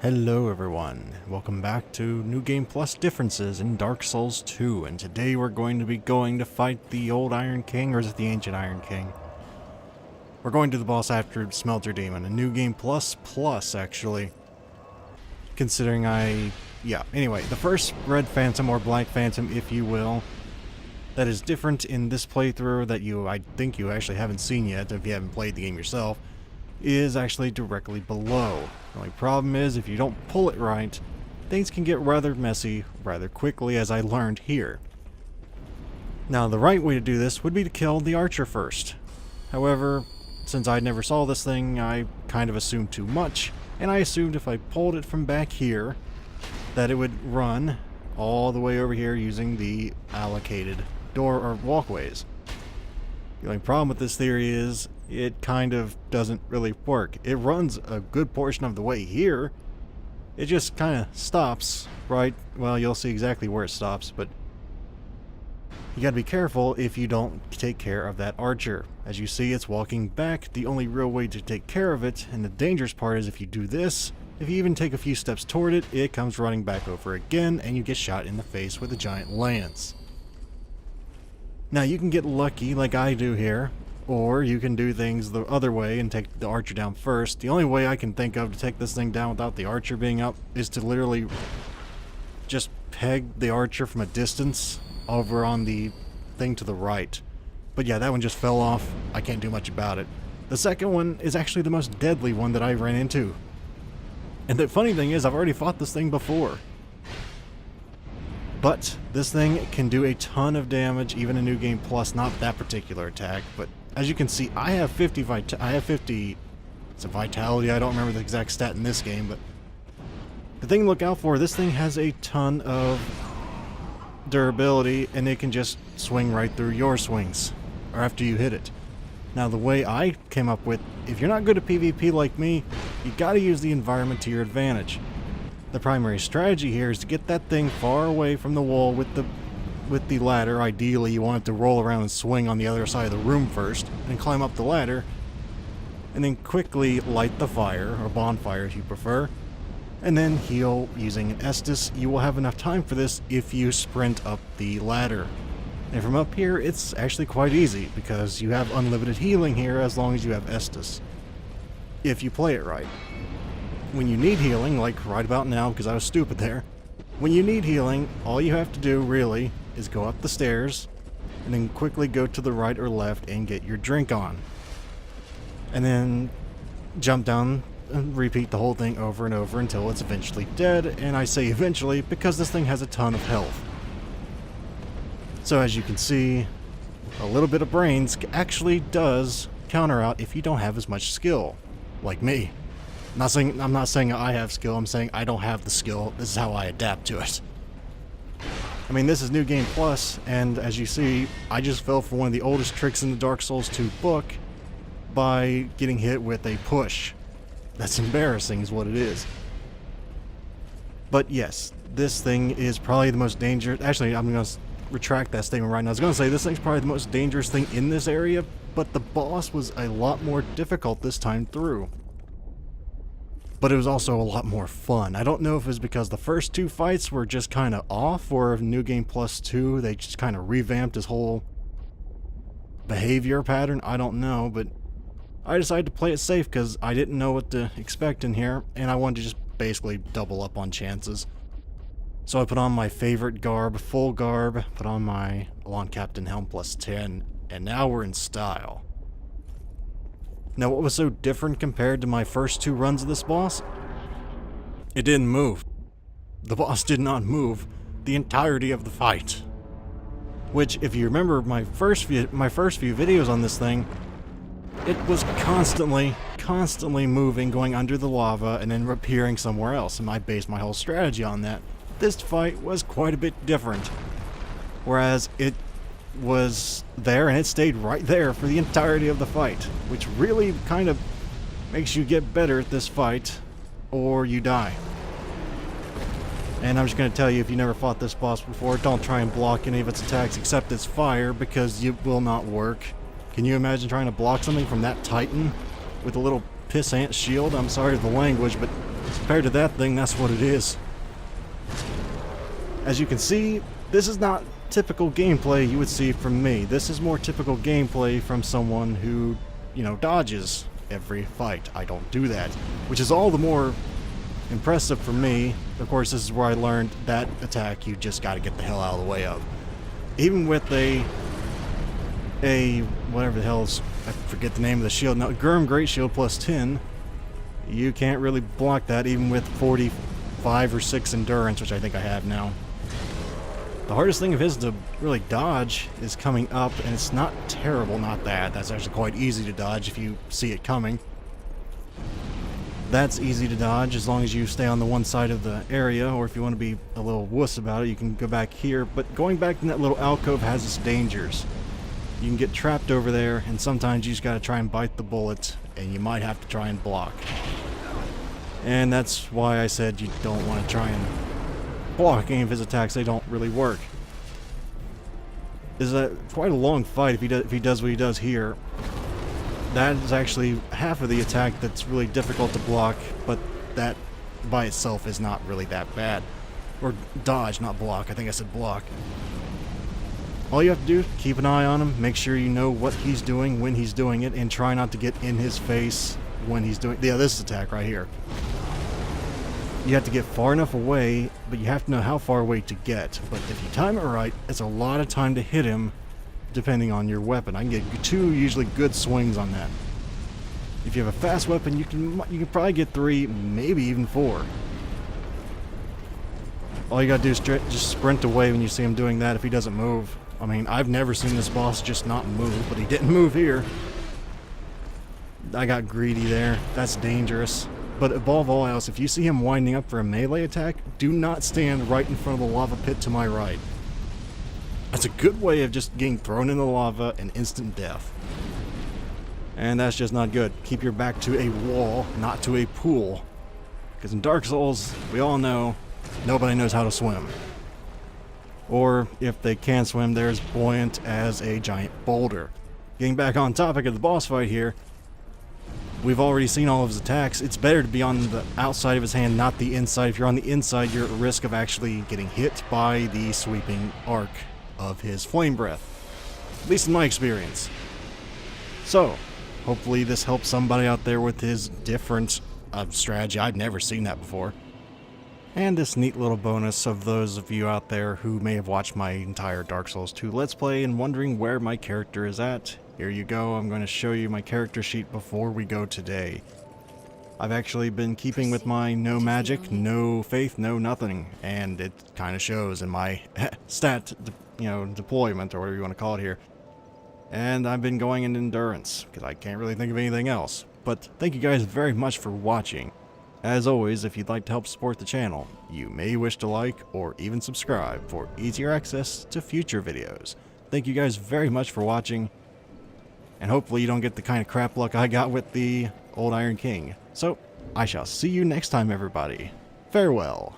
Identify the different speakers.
Speaker 1: Hello everyone, welcome back to New Game Plus Differences in Dark Souls 2, and today we're going to be going to fight the old Iron King, or is it the ancient Iron King? We're going to the boss after Smelter Demon, a New Game Plus actually. Considering anyway, the first Red Phantom, or Black Phantom if you will, that is different in this playthrough that I think you actually haven't seen yet if you haven't played the game yourself, is actually directly below. The only problem is, if you don't pull it right, things can get rather messy rather quickly, as I learned here. Now, the right way to do this would be to kill the archer first. However, since I never saw this thing, I kind of assumed too much, and I assumed if I pulled it from back here, that it would run all the way over here using the allocated door or walkways. The only problem with this theory is it kind of doesn't really work. It runs a good portion of the way here. It just kind of stops, right? Well, you'll see exactly where it stops, but you gotta be careful if you don't take care of that archer. As you see, it's walking back. The only real way to take care of it, and the dangerous part is if you do this, if you even take a few steps toward it, it comes running back over again, and you get shot in the face with a giant lance. Now, you can get lucky like I do here, or you can do things the other way and take the archer down first. The only way I can think of to take this thing down without the archer being up is to literally just peg the archer from a distance over on the thing to the right. But yeah, that one just fell off. I can't do much about it. The second one is actually the most deadly one that I ran into. And the funny thing is, I've already fought this thing before. But this thing can do a ton of damage, even in New Game Plus. Not that particular attack, but as you can see, I have 50. It's a vitality. I don't remember the exact stat in this game, but the thing to look out for, this thing has a ton of durability, and it can just swing right through your swings, or after you hit it. Now, the way I came up with, if you're not good at PvP like me, you gotta use the environment to your advantage. The primary strategy here is to get that thing far away from the wall with the ladder. Ideally, you want it to roll around and swing on the other side of the room first, and climb up the ladder, and then quickly light the fire, or bonfire if you prefer, and then heal using an Estus. You will have enough time for this if you sprint up the ladder. And from up here, it's actually quite easy, because you have unlimited healing here as long as you have Estus, if you play it right. When you need healing, like right about now, because I was stupid there, when you need healing, all you have to do, really, is go up the stairs, and then quickly go to the right or left and get your drink on. And then jump down and repeat the whole thing over and over until it's eventually dead, and I say eventually because this thing has a ton of health. So as you can see, a little bit of brains actually does counter out if you don't have as much skill, like me. I'm not saying I have skill, I'm saying I don't have the skill. This is how I adapt to it. I mean, this is New Game Plus, and as you see, I just fell for one of the oldest tricks in the Dark Souls 2 book by getting hit with a push. That's embarrassing is what it is. But yes, this thing is probably the most dangerous. Actually, I'm going to retract that statement right now. I was going to say this thing's probably the most dangerous thing in this area, but the boss was a lot more difficult this time through. But it was also a lot more fun. I don't know if it was because the first two fights were just kind of off, or if New Game Plus 2, they just kind of revamped his whole behavior pattern. I don't know, but I decided to play it safe because I didn't know what to expect in here, and I wanted to just basically double up on chances. So I put on my favorite garb, full garb, put on my Lawn Captain Helm plus 10, and now we're in style. Now, what was so different compared to my first two runs of this boss? It didn't move. The boss did not move the entirety of the fight. Which, if you remember my first few videos on this thing, it was constantly moving, going under the lava, and then appearing somewhere else, and I based my whole strategy on that. This fight was quite a bit different. Whereas it was there, and it stayed right there for the entirety of the fight, which really kind of makes you get better at this fight, or you die. And I'm just going to tell you, if you never fought this boss before, don't try and block any of its attacks except its fire, because it will not work. Can you imagine trying to block something from that titan with a little pissant shield? I'm sorry for the language, but Compared to that thing, that's what it is. As you can see, this is not typical gameplay you would see from me. This is more typical gameplay from someone who, you know, dodges every fight. I don't do that, which is all the more impressive for me. Of course, this is where I learned that attack you just got to get the hell out of the way of. Even with a whatever the hell's, I forget the name of the shield. No, Gurm Great Shield plus 10. You can't really block that even with 45 or 6 endurance, which I think I have now. The hardest thing of his to really dodge is coming up, and it's not terrible, not that. That's actually quite easy to dodge if you see it coming. That's easy to dodge as long as you stay on the one side of the area, or if you want to be a little wuss about it, you can go back here. But going back in that little alcove has its dangers. You can get trapped over there, and sometimes you just gotta try and bite the bullet, and you might have to try and block. And that's why I said you don't want to try and block any of his attacks. They don't really work. This is quite a long fight if he does what he does here. That is actually half of the attack that's really difficult to block, but that by itself is not really that bad. Or dodge, not block. I think I said block. All you have to do, keep an eye on him, make sure you know what he's doing when he's doing it, and try not to get in his face when he's doing... Yeah, this attack right here. You have to get far enough away, but you have to know how far away to get. But if you time it right, it's a lot of time to hit him, depending on your weapon. I can get 2 usually good swings on that. If you have a fast weapon, you can probably get 3, maybe even 4. All you gotta do is just sprint away when you see him doing that if he doesn't move. I mean, I've never seen this boss just not move, but he didn't move here. I got greedy there. That's dangerous. But above all else, if you see him winding up for a melee attack, do not stand right in front of the lava pit to my right. That's a good way of just getting thrown in the lava and instant death. And that's just not good. Keep your back to a wall, not to a pool. Because in Dark Souls, we all know, nobody knows how to swim. Or, if they can swim, they're as buoyant as a giant boulder. Getting back on topic of the boss fight here, we've already seen all of his attacks. It's better to be on the outside of his hand, not the inside. If you're on the inside, you're at risk of actually getting hit by the sweeping arc of his flame breath. At least in my experience. So, hopefully this helps somebody out there with his different strategy. I've never seen that before. And this neat little bonus of those of you out there who may have watched my entire Dark Souls 2 Let's Play and wondering where my character is at. Here you go, I'm going to show you my character sheet before we go today. I've actually been keeping with my no magic, no faith, no nothing, and it kind of shows in my stat, deployment, or whatever you want to call it here. And I've been going in endurance, because I can't really think of anything else. But thank you guys very much for watching. As always, if you'd like to help support the channel, you may wish to like or even subscribe for easier access to future videos. Thank you guys very much for watching, and hopefully you don't get the kind of crap luck I got with the old Iron King. So, I shall see you next time, everybody. Farewell.